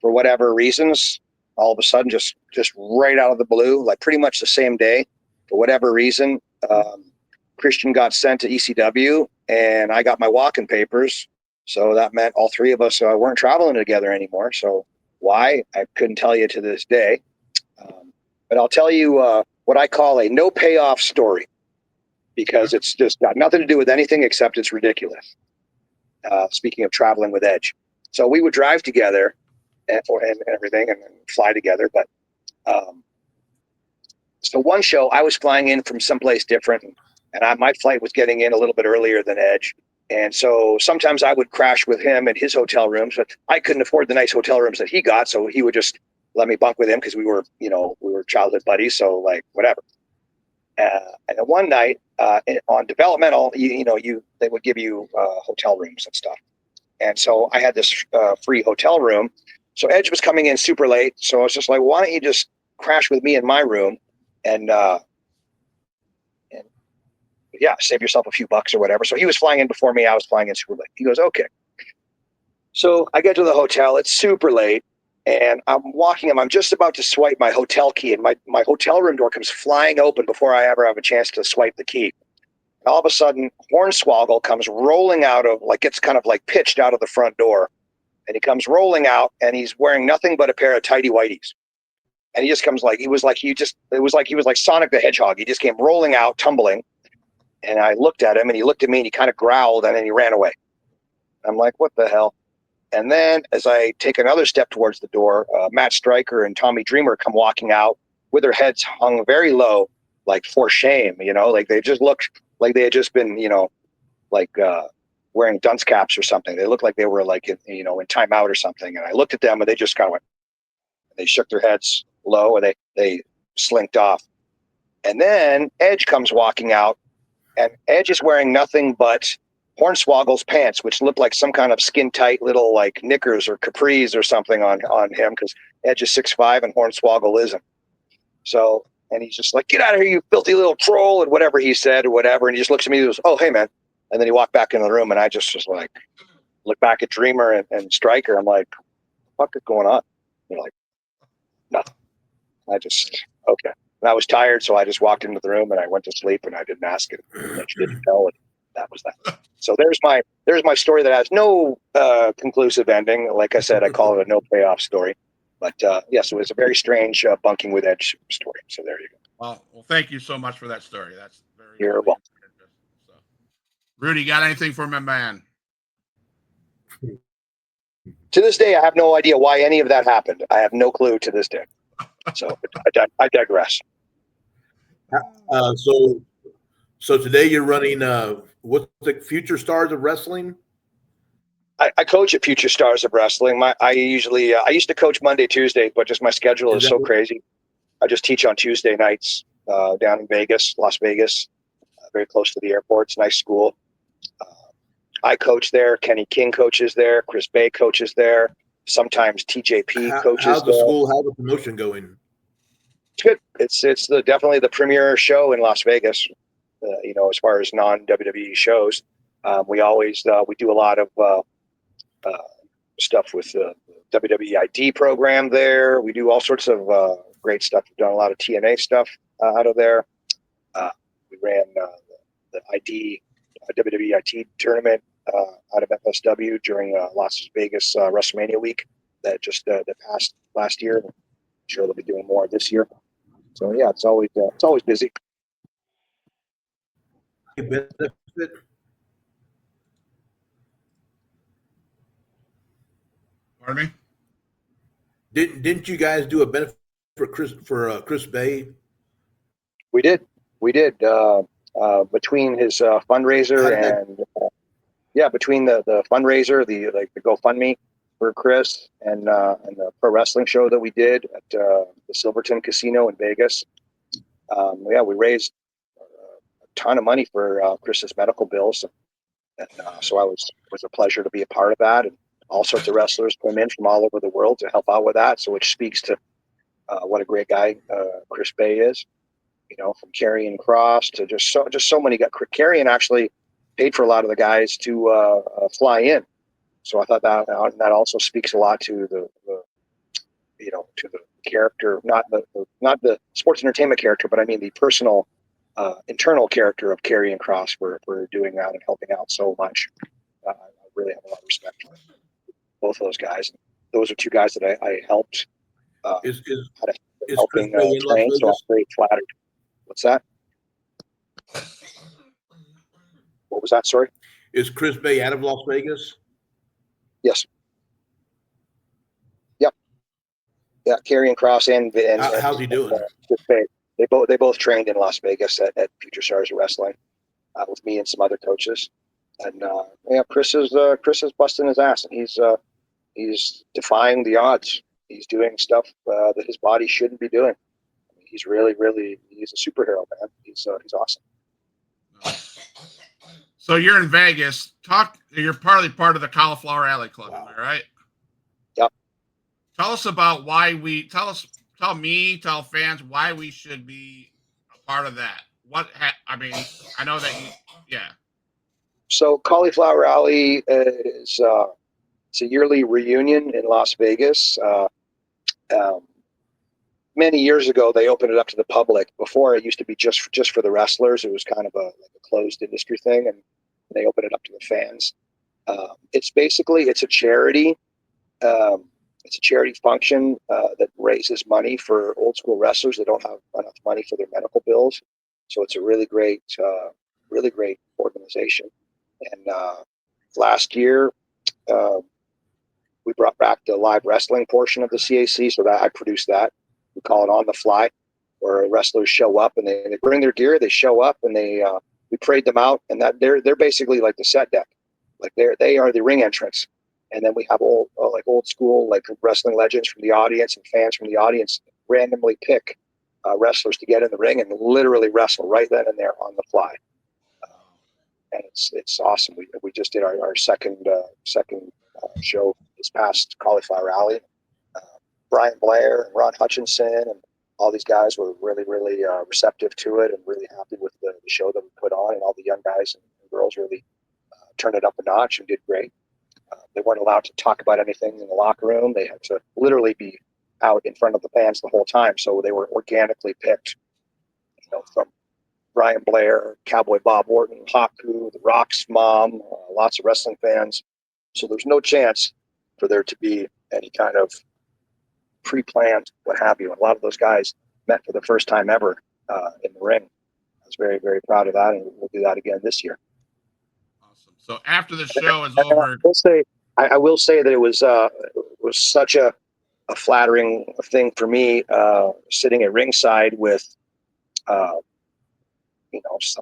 for whatever reasons, all of a sudden, just right out of the blue, like pretty much the same day, for whatever reason, Christian got sent to ECW, and I got my walking papers. So that meant all three of us weren't traveling together anymore. So why? I couldn't tell you to this day. But I'll tell you what I call a no payoff story, because it's just got nothing to do with anything except it's ridiculous. Speaking of traveling with Edge. So we would drive together and everything and fly together. But so one show I was flying in from someplace different, and my flight was getting in a little bit earlier than Edge. And so sometimes I would crash with him at his hotel rooms, but I couldn't afford the nice hotel rooms that he got. So he would just let me bunk with him because we were childhood buddies. So like, whatever. And then one night on developmental, they would give you hotel rooms and stuff. And so I had this free hotel room. So Edge was coming in super late. So I was just like, why don't you just crash with me in my room and save yourself a few bucks or whatever. So he was flying in before me. I was flying in super late. He goes, okay. So I get to the hotel. It's super late. And I'm walking him. I'm just about to swipe my hotel key, and my hotel room door comes flying open before I ever have a chance to swipe the key. And all of a sudden, Hornswoggle comes rolling out of, it's kind of like pitched out of the front door. And he comes rolling out, and he's wearing nothing but a pair of tighty whities. And he just comes it was like he was like Sonic the Hedgehog. He just came rolling out, tumbling. And I looked at him, and he looked at me, and he kind of growled, and then he ran away. I'm like, what the hell? And then as I take another step towards the door, Matt Stryker and Tommy Dreamer come walking out with their heads hung very low, like for shame, like they just looked like they had just been, wearing dunce caps or something. They looked like they were in timeout or something. And I looked at them, and they just kind of went, they shook their heads low, and they slinked off. And then Edge comes walking out, and Edge is wearing nothing but Hornswoggle's pants, which looked like some kind of skin tight little knickers or capris or something on him, because Edge is 6'5" and Hornswoggle isn't. So, and he's just like, get out of here, you filthy little troll, and whatever he said or whatever. And he just looks at me and goes, oh, hey, man. And then he walked back into the room, and I just was like, look back at Dreamer and Stryker. I'm like, what the fuck is going on? They're like, nothing. Okay. And I was tired, so I just walked into the room, and I went to sleep, and I didn't ask it. And she didn't tell it. That was that. So there's my story that has no conclusive ending. Like I said, I call it a no payoff story. But yes, it was a very strange bunking with Edge story. So there you go. Well, thank you so much for that story. That's very. You're welcome. So, Rudy, got anything for my man? To this day, I have no idea why any of that happened. I have no clue to this day. So I digress. So today you're running what's the Future Stars of Wrestling? I coach at Future Stars of Wrestling. I used to coach Monday, Tuesday, but just my schedule is so crazy. I just teach on Tuesday nights down in Vegas, Las Vegas, very close to the airport. It's a nice school. I coach there. Kenny King coaches there. Chris Bay coaches there. Sometimes TJP coaches how's the there. school? How's the promotion going? It's good. It's definitely the premier show in Las Vegas. As far as non-WWE shows, we do a lot of stuff with the WWE ID program there. We do all sorts of great stuff. We've done a lot of TNA stuff out of there. We ran the ID WWE IT tournament out of FSW during Las Vegas WrestleMania week that passed last year. I'm sure they'll be doing more this year. So yeah, it's always busy. Pardon me? Didn't you guys do a benefit for Chris Bay? We did. Between his fundraiser and between the fundraiser, the GoFundMe for Chris and the pro wrestling show that we did at the Silverton Casino in Vegas. We raised a ton of money for Chris's medical bills, and so it was a pleasure to be a part of that. And all sorts of wrestlers come in from all over the world to help out with that. So which speaks to what a great guy Chris Bay is. From Karrion Kross to just so many guys. Karrion actually paid for a lot of the guys to fly in. So I thought that also speaks a lot to the character, not the sports entertainment character, but I mean the personal, internal character of Karrion Kross for doing that and helping out so much. I really have a lot of respect for both of those guys. Those are two guys that I helped. Is helping Chris Bay in Las train, so I'm Vegas? very flattered. What's that? What was that? Sorry. Is Chris Bay out of Las Vegas? Yes. Yep. Yeah, Karrion Kross and How's he doing? Chris Bay. They both trained in Las Vegas at Future Stars of Wrestling with me and some other coaches. And Chris is busting his ass, and he's defying the odds. He's doing stuff that his body shouldn't be doing. He's he's a superhero, man. He's awesome. So you're in Vegas. You're partly part of the Cauliflower Alley Club, am I right? Yep. Tell us about tell fans why we should be a part of that. I know that yeah. So Cauliflower Alley is it's a yearly reunion in Las Vegas. Many years ago, they opened it up to the public. Before, it used to be just for the wrestlers. It was kind of a closed industry thing, and they opened it up to the fans. It's a charity. It's a charity function that raises money for old school wrestlers that don't have enough money for their medical bills. So it's a really great organization. And last year, we brought back the live wrestling portion of the CAC, so that I produced that. We call it On the Fly, where wrestlers show up and they bring their gear. They show up and we trade them out, and that they're basically like the set deck, like they are the ring entrance. And then we have old school wrestling legends from the audience and fans from the audience randomly pick wrestlers to get in the ring and literally wrestle right then and there on the fly. And it's awesome. We just did our second show this past Cauliflower Alley. Brian Blair and Ron Hutchinson and all these guys were really receptive to it and really happy with the show that we put on, and all the young guys and girls really turned it up a notch and did great. They weren't allowed to talk about anything in the locker room. They had to literally be out in front of the fans the whole time. So they were organically picked, from Brian Blair, Cowboy Bob Orton, Haku, The Rock's mom, lots of wrestling fans. So there's no chance for there to be any kind of pre-planned, what have you. And a lot of those guys met for the first time ever in the ring. I was very, very proud of that, and we'll do that again this year. Awesome. So after the show is over, I will say that it was such a flattering thing for me sitting at ringside with some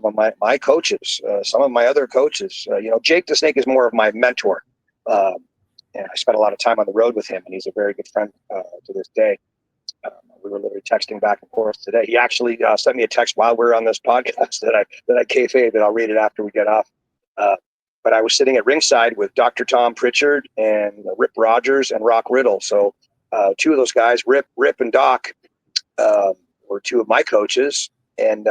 of my coaches, some of my other coaches. Jake the Snake is more of my mentor. And I spent a lot of time on the road with him, and he's a very good friend to this day. We were literally texting back and forth today. He actually sent me a text while we were on this podcast that I kayfabe, and I'll read it after we get off. But I was sitting at ringside with Dr. Tom Pritchard and Rip Rogers and Rock Riddle. So two of those guys, Rip and Doc, were two of my coaches, and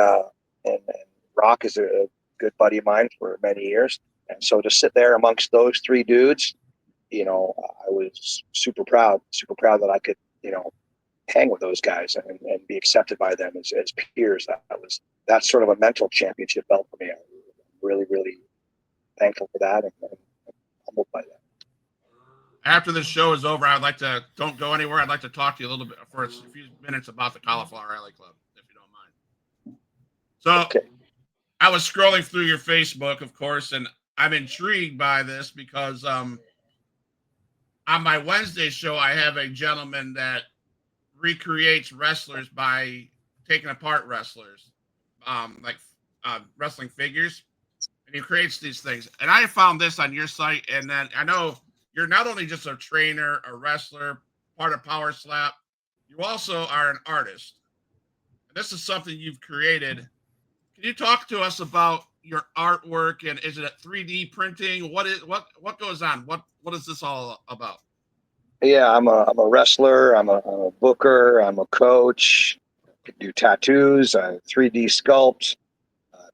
Rock is a good buddy of mine for many years. And so to sit there amongst those three dudes, I was super proud that I could, hang with those guys and be accepted by them as peers. That's sort of a mental championship belt for me. I'm really, really thankful for that and humbled by that. After this show is over, don't go anywhere. I'd like to talk to you a little bit for a few minutes about the Cauliflower Alley Club, if you don't mind. So okay. I was scrolling through your Facebook, of course, and I'm intrigued by this because on my Wednesday show, I have a gentleman that recreates wrestlers by taking apart wrestlers, wrestling figures, and he creates these things. And I found this on your site, and then I know you're not only just a trainer, a wrestler, part of Power Slap, you also are an artist. And this is something you've created. Can you talk to us about your artwork, and is it 3D printing? What goes on? What is this all about? Yeah, I'm a wrestler. I'm a booker. I'm a coach. I do tattoos. I 3D sculpt,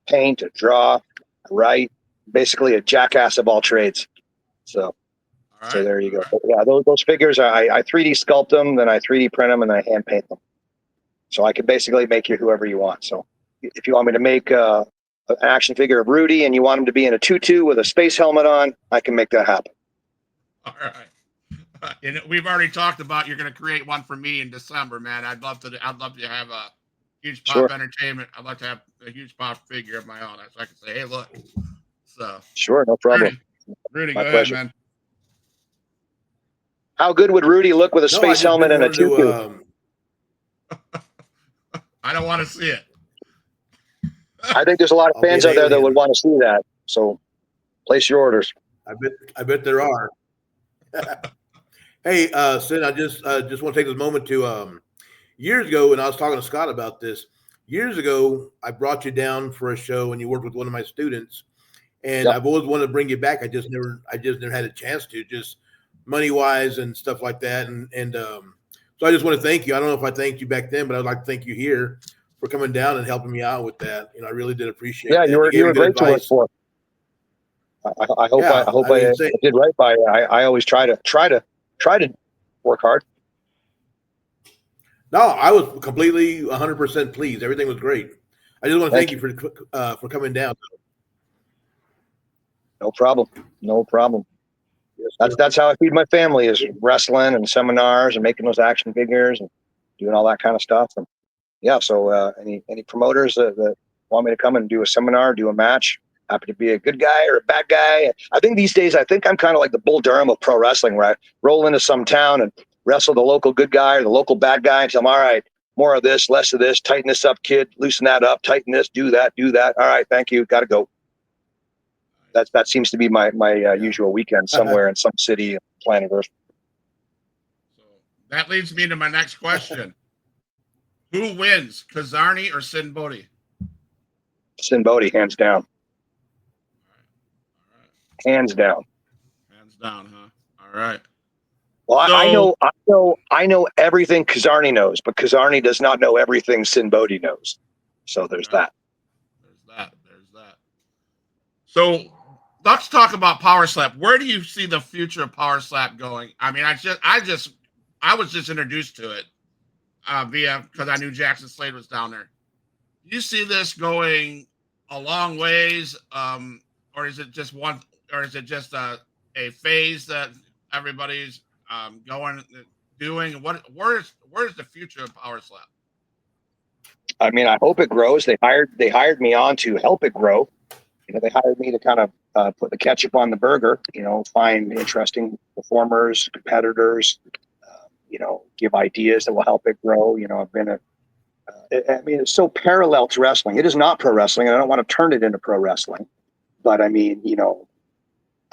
paint, draw, write. Basically, a jackass of all trades. So there you go. Right. Yeah, those figures, I 3D sculpt them, then I 3D print them, and I hand paint them. So I can basically make you whoever you want. So if you want me to make an action figure of Rudy and you want him to be in a tutu with a space helmet on, I can make that happen. All right. And we've already talked about you're going to create one for me in December, man. I'd love to have a Huge Pop Entertainment. I'd like to have a Huge Pop figure of my own, so I can say, "Hey, look." So sure, no problem. Rudy, go ahead, man. How good would Rudy look with a space helmet and a tutu? I don't want to see it. I think there's a lot of fans out there that would want to see that. So place your orders. I bet there are. Hey, Sinn, I just want to take this moment to years ago, and I was talking to Scott about this. Years ago, I brought you down for a show, and you worked with one of my students. And I've always wanted to bring you back. I just never had a chance to, just money wise and stuff like that. And so I just want to thank you. I don't know if I thanked you back then, but I'd like to thank you here for coming down and helping me out with that. I really did appreciate it. Yeah, you were great to work for. I hope I did right by you. I always try to work hard. No, I was completely 100% pleased. Everything was great. I just want to thank you for coming down. No problem. Yes, that's how I feed my family, is wrestling and seminars and making those action figures and doing all that kind of stuff. And yeah, so any promoters that want me to come and do a seminar, do a match, happy to be a good guy or a bad guy. I think these days, I'm kind of like the Bull Durham of pro wrestling, where I roll into some town and wrestle the local good guy or the local bad guy and tell them, all right, more of this, less of this, tighten this up, kid, loosen that up, tighten this, do that. All right, thank you, got to go. That seems to be my usual weekend somewhere in some city, planet Earth. So that leads me to my next question. Who wins, Kizarny or Sinn Bodhi? Sinn Bodhi, hands down. All right. Hands down, huh? All right. Well, so, I know everything Kizarny knows, but Kizarny does not know everything Sinn Bodhi knows. So there's that. There's that. So let's talk about Power Slap. Where do you see the future of Power Slap going? I mean, I was just introduced to it because I knew Jackson Slade was down there. Do you see this going a long ways, or is it just a phase that everybody's doing? Where's the future of Power Slap? I mean, I hope it grows. They hired me on to help it grow. They hired me to kind of put the ketchup on the burger, find interesting performers, competitors, give ideas that will help it grow. I've been it's so parallel to wrestling. It is not pro wrestling, and I don't want to turn it into pro wrestling. But I mean,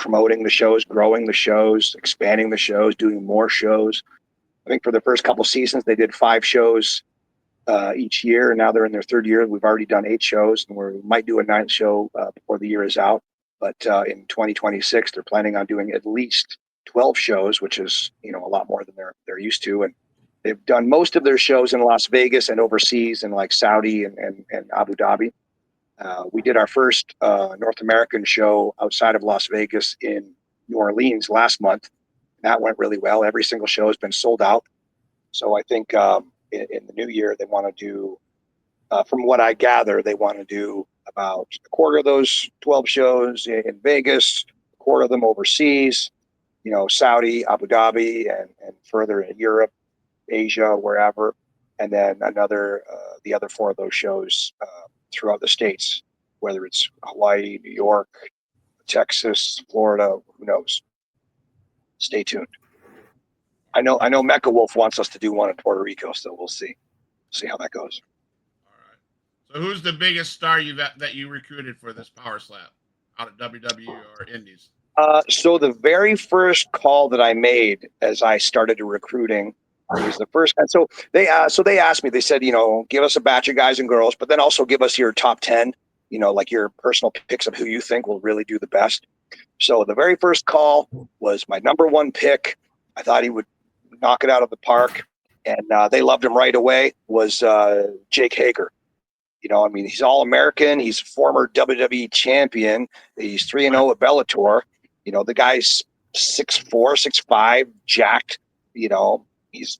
promoting the shows, growing the shows, expanding the shows, doing more shows. I think for the first couple seasons, they did 5 shows each year, and now they're in their 3rd year. We've already done 8 shows, and we might do a 9th show before the year is out. But in 2026, they're planning on doing at least 12 shows, which is, you know, a lot more than they're used to. And they've done most of their shows in Las Vegas and overseas in like Saudi and Abu Dhabi. We did our first North American show outside of Las Vegas in New Orleans last month. That went really well. Every single show has been sold out. So I think in the new year, they want to do, from what I gather, they want to do about a quarter of those 12 shows in Vegas, a quarter of them overseas, you know, Saudi, Abu Dhabi, and further in Europe, Asia, wherever. And then the other 4 of those shows throughout the States, whether it's Hawaii, New York, Texas, Florida, who knows? Stay tuned. I know Mecha Wolf wants us to do one in Puerto Rico, so we'll see how that goes. All right. So who's the biggest star that you recruited for this Power Slap out of WWE or Indies? So the very first call that I made as I started recruiting was the first. And so they asked me, they said, you know, give us a batch of guys and girls, but then also give us your top 10, you know, like your personal picks of who you think will really do the best. So the very first call was my number 1 pick. I thought he would knock it out of the park, and they loved him right away, was Jake Hager. You know, I mean, he's All-American. He's a former WWE champion. He's 3-0 at Bellator. You know, the guy's 6'4", 6'5", jacked. You know, he's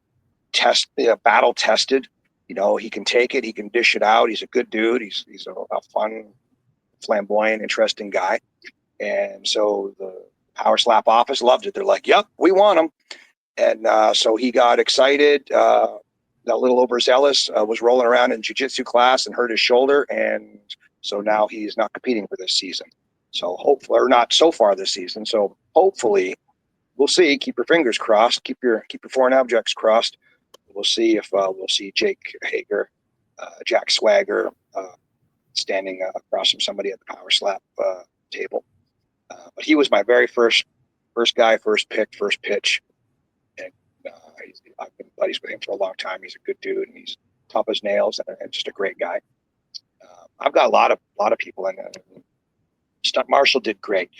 battle tested. You know, he can take it. He can dish it out. He's a good dude. He's a fun, flamboyant, interesting guy. And so the Power Slap office loved it. They're like, yep, we want him. And so he got excited, a little overzealous, was rolling around in jiu-jitsu class and hurt his shoulder. And so now he's not competing for this season. So hopefully, or not so far this season. So hopefully, we'll see. Keep your fingers crossed. Keep your foreign objects crossed. We'll see if we'll see Jake Hager, Jack Swagger, standing across from somebody at the Power Slap table. But he was my very first guy, first pick, first pitch. And I've been buddies with him for a long time. He's a good dude, and he's tough as nails, and just a great guy. I've got a lot of people in. Stunt Marshall did great.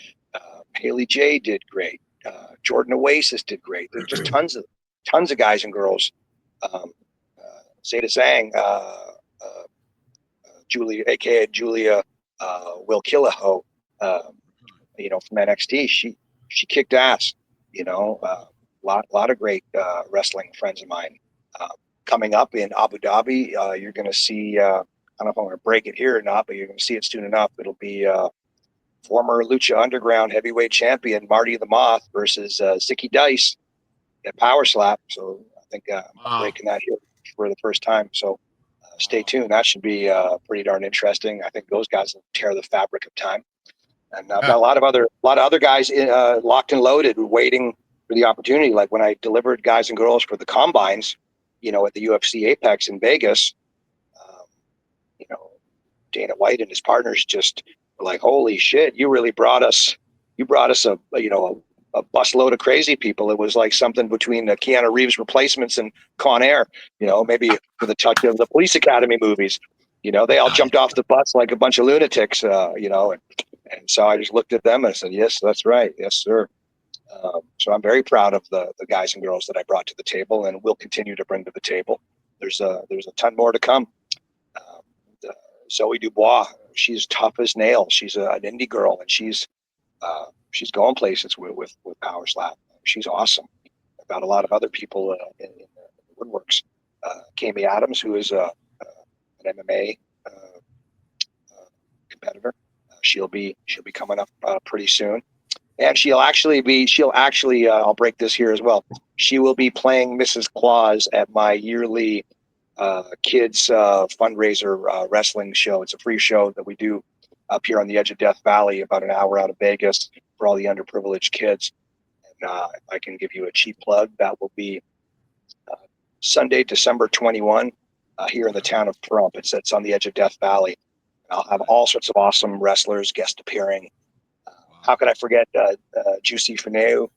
Haley J did great. Jordan Oasis did great. There's just tons of guys and girls. Zeta Zhang, Julia, aka Julia Wilkillaho, you know, from NXT. She kicked ass. You know, lot of great wrestling friends of mine. Coming up in Abu Dhabi, you're going to see, I don't know if I'm going to break it here or not, but you're going to see it soon enough. It'll be former Lucha Underground heavyweight champion Marty the Moth versus Zicky Dice at Power Slap. So I think I'm breaking that here for the first time. So stay tuned. That should be pretty darn interesting. I think those guys will tear the fabric of time. And I've got a lot of other guys locked and loaded, waiting for the opportunity. Like when I delivered guys and girls for the combines, you know, at the UFC Apex in Vegas, you know, Dana White and his partners just were like, "Holy shit! You really brought us a busload of crazy people." It was like something between the Keanu Reeves replacements and Con Air, you know, maybe with a touch of the Police Academy movies. You know, they all jumped off the bus like a bunch of lunatics, you know, and so I just looked at them and I said, "Yes, that's right. Yes, sir." So I'm very proud of the guys and girls that I brought to the table and will continue to bring to the table. There's a ton more to come. Zoe Dubois, she's tough as nails. She's an indie girl, and she's going places with Power Slap. She's awesome. I've got a lot of other people in the woodworks. Kami Adams, who is an MMA competitor. She'll be coming up pretty soon. And she'll actually I'll break this here as well. She will be playing Mrs. Claus at my yearly kids fundraiser wrestling show. It's a free show that we do up here on the edge of Death Valley, about an hour out of Vegas, for all the underprivileged kids. And if I can give you a cheap plug, that will be Sunday, December 21, here in the town of Pahrump. It's on the edge of Death Valley. I'll have all sorts of awesome wrestlers guest appearing. how could I forget Juicy Fineu?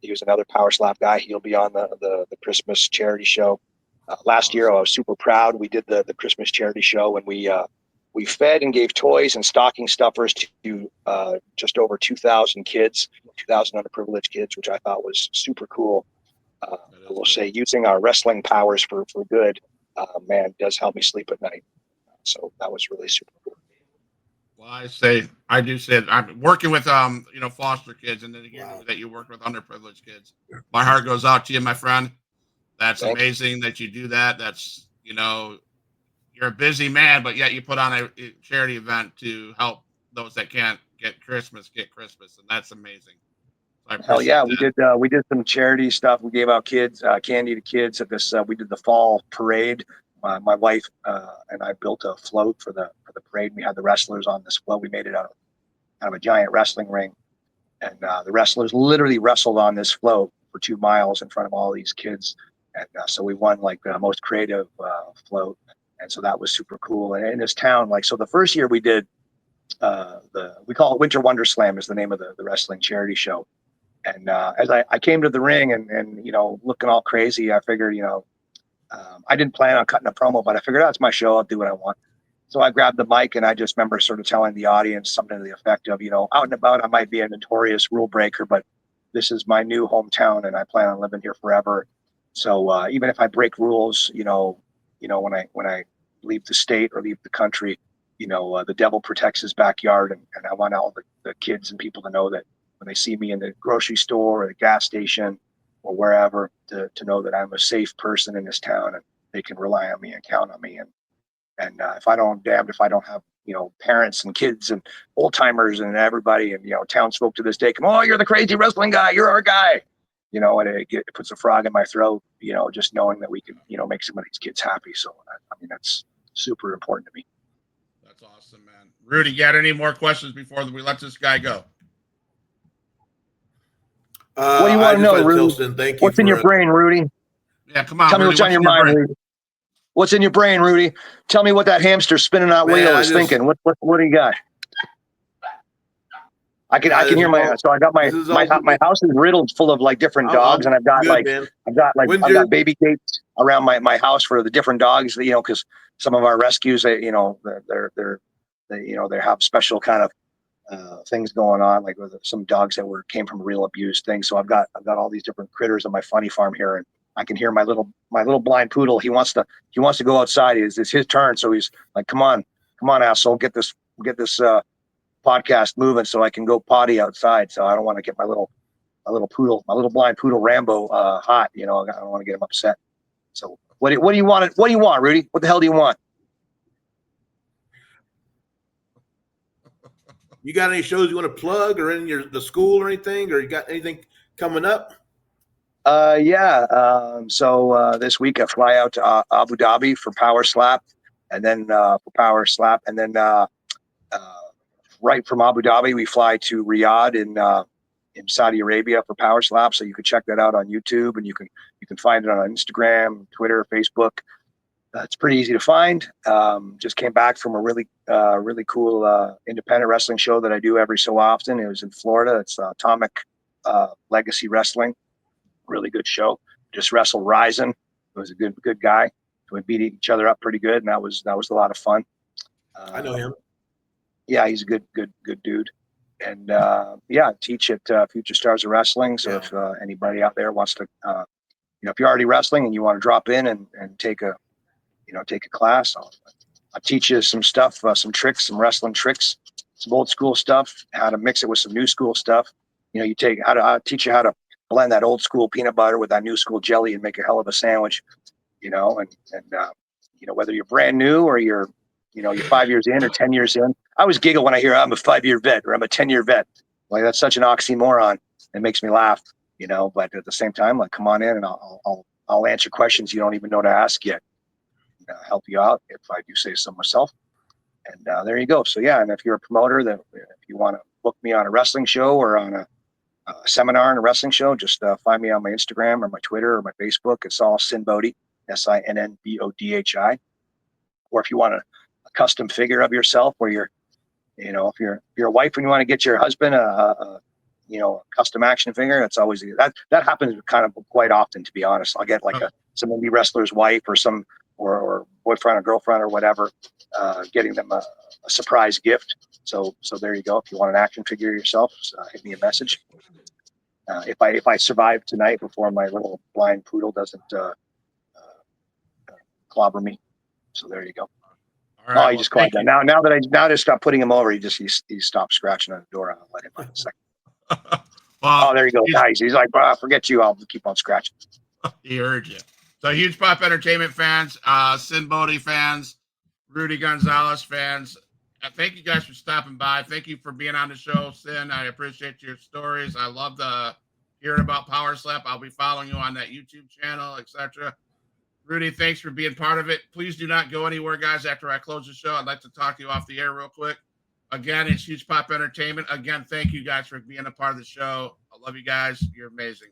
He was another power slap guy. He'll be on the Christmas charity show. Last year, I was super proud. We did the Christmas charity show, and we fed and gave toys and stocking stuffers to just over 2,000 kids, 2,000 underprivileged kids, which I thought was super cool. I will say using our wrestling powers for good, man, does help me sleep at night. So that was really super cool. Well, I do say I'm working with foster kids, and then hear that you work with underprivileged kids. My heart goes out to you, my friend. That's amazing that you do that. That's you're a busy man, but yet you put on a charity event to help those that can't get Christmas, and that's amazing. Hell yeah, we did some charity stuff. We gave out kids candy to kids at this. We did the fall parade. My wife and I built a float for the parade. We had the wrestlers on this float. We made it out of a giant wrestling ring, and the wrestlers literally wrestled on this float for 2 miles in front of all these kids. And so we won like the most creative float, and so that was super cool. And in this town, so the first year we did we call it Winter Wonder Slam is the name of the wrestling charity show. And as I came to the ring and looking all crazy, I figured I didn't plan on cutting a promo, but I figured that's my show. I'll do what I want. So I grabbed the mic, and I just remember sort of telling the audience something to the effect of, out and about, I might be a notorious rule breaker, but this is my new hometown, and I plan on living here forever. So even if I break rules, when I leave the state or leave the country, the devil protects his backyard, and I want all the kids and people to know that when they see me in the grocery store or the gas station or wherever, to know that I'm a safe person in this town, and they can rely on me and count on me. And if I don't have parents and kids and old timers and everybody and townsfolk to this day come, oh, you're the crazy wrestling guy, you're our guy, and it puts a frog in my throat, just knowing that we can make some of these kids happy. So I mean that's super important to me. That's awesome, man. Rudy, you got any more questions before we let this guy go? What do you want to know, Rudy? What's in your brain, Rudy? Yeah, come on. Tell me what's on your mind, Rudy. What's in your brain, Rudy? Tell me what that hamster spinning that wheel is thinking. What do you got? I can hear so I got my house is riddled full of different dogs, and I've got baby gates around my house for the different dogs, because some of our rescues, they have special kind of things going on, like with some dogs that came from real abuse things. So I've got all these different critters on my funny farm here, and I can hear my little blind poodle. He wants to go outside. It's his turn, so he's like, come on, asshole, get this podcast moving so I can go potty outside. So I don't want to get my little blind poodle Rambo hot. I don't want to get him upset. So what do you want? What do you want, Rudy? What the hell do you want? You got any shows you want to plug, or in the school or anything, or you got anything coming up? So this week I fly out to Abu Dhabi for Power Slap, and then right from Abu Dhabi we fly to Riyadh in Saudi Arabia for Power Slap. So you can check that out on YouTube, and you can find it on Instagram, Twitter, Facebook. It's pretty easy to find. Just came back from a really cool independent wrestling show that I do every so often. It was in Florida. It's Atomic Legacy Wrestling. Really good show. Just wrestled Ryzen. It was a good guy. We beat each other up pretty good, and that was a lot of fun. I know him. Yeah, he's a good dude. And teach at Future Stars of Wrestling. So if anybody out there wants to, if you're already wrestling and you want to drop in and take a class, I'll teach you some stuff, some tricks, some wrestling tricks, some old school stuff, how to mix it with some new school stuff. I'll teach you how to blend that old school peanut butter with that new school jelly and make a hell of a sandwich, whether you're brand new or you're 5 years in or 10 years in. I always giggle when I hear I'm a 5-year vet or I'm a 10-year vet. Like, that's such an oxymoron. It makes me laugh, but at the same time, like, come on in and I'll answer questions you don't even know to ask yet. Help you out if I do say so myself. And there you go. So and if you're a promoter, that if you want to book me on a wrestling show or on a seminar and a wrestling show, just find me on my Instagram or my Twitter or my Facebook. It's all Sinn Bodhi, SINNBODHI. Or if you want a custom figure of yourself where you're You know, if you're a wife and you want to get your husband a custom action figure, that's always that happens kind of quite often, to be honest. I'll get like some indie wrestler's wife or boyfriend or girlfriend or whatever, getting them a surprise gift. So there you go. If you want an action figure yourself, hit me a message. If I survive tonight before my little blind poodle doesn't clobber me, so there you go. All right, he just quiet down. Now that I stop putting him over, he stopped scratching on the door. I'll let him in a second. Well, there you go. Nice. He's like, forget you. I'll keep on scratching. He heard you. So Huge Pop Entertainment fans, Sinn Bodhi fans, Rudy Gonzalez fans, thank you guys for stopping by. Thank you for being on the show, Sinn. I appreciate your stories. I love hearing about Power Slap. I'll be following you on that YouTube channel, etc. Rudy, thanks for being part of it. Please do not go anywhere, guys. After I close the show, I'd like to talk to you off the air real quick. Again, it's Huge Pop Entertainment. Again, thank you guys for being a part of the show. I love you guys. You're amazing.